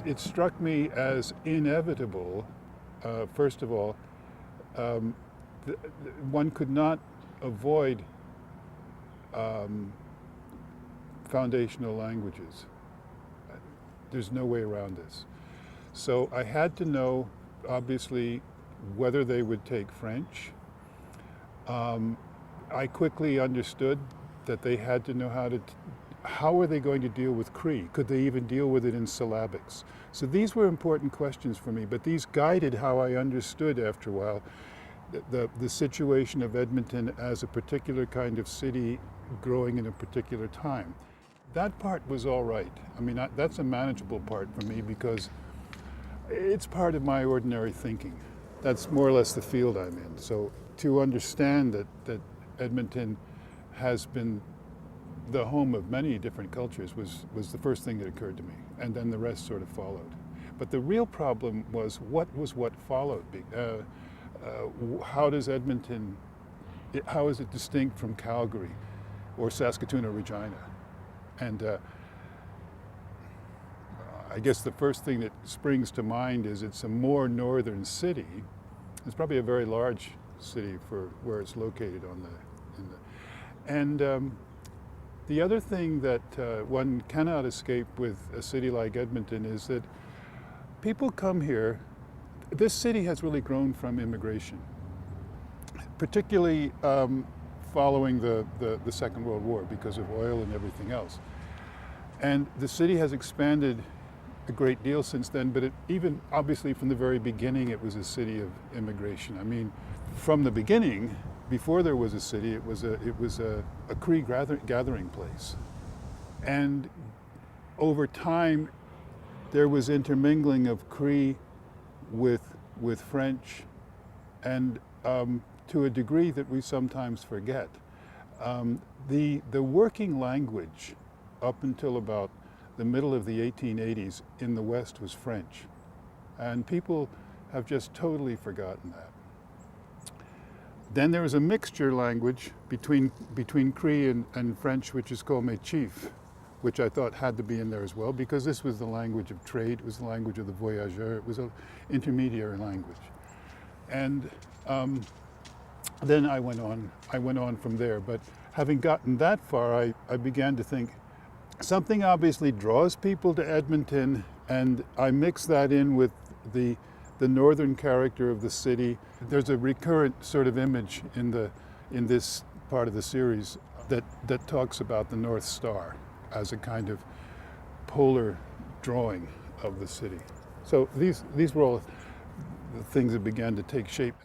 it struck me as inevitable, first of all, um, one could not avoid foundational languages. There's no way around this. So I had to know, obviously, whether they would take French. I quickly understood that they had to know how are they going to deal with Cree? Could they even deal with it in syllabics? So these were important questions for me, but these guided how I understood after a while the situation of Edmonton as a particular kind of city growing in a particular time. That part was all right. I mean, that's a manageable part for me because it's part of my ordinary thinking. That's more or less the field I'm in. So to understand that Edmonton has been the home of many different cultures was the first thing that occurred to me, and then the rest sort of followed. But the real problem was what followed. How does Edmonton, how is it distinct from Calgary or Saskatoon or Regina? And I guess the first thing that springs to mind is it's a more northern city. It's probably a very large city for where it's located the other thing that one cannot escape with a city like Edmonton is that people come here. This city has really grown from immigration, particularly following the Second World War because of oil and everything else. And the city has expanded a great deal since then, but even obviously from the very beginning it was a city of immigration. I mean, from the beginning, before there was a city, it was a Cree gathering place. And over time, there was intermingling of Cree with French, and to a degree that we sometimes forget. The working language up until about the middle of the 1880s in the West was French. And people have just totally forgotten that. Then there was a mixture language between Cree and French, which is called Michif, which I thought had to be in there as well, because this was the language of trade, it was the language of the voyageur, it was an intermediary language. And then I went on from there. But having gotten that far, I began to think, something obviously draws people to Edmonton, and I mix that in with the northern character of the city. There's a recurrent sort of image in this part of the series that talks about the North Star as a kind of polar drawing of the city. So these were all the things that began to take shape.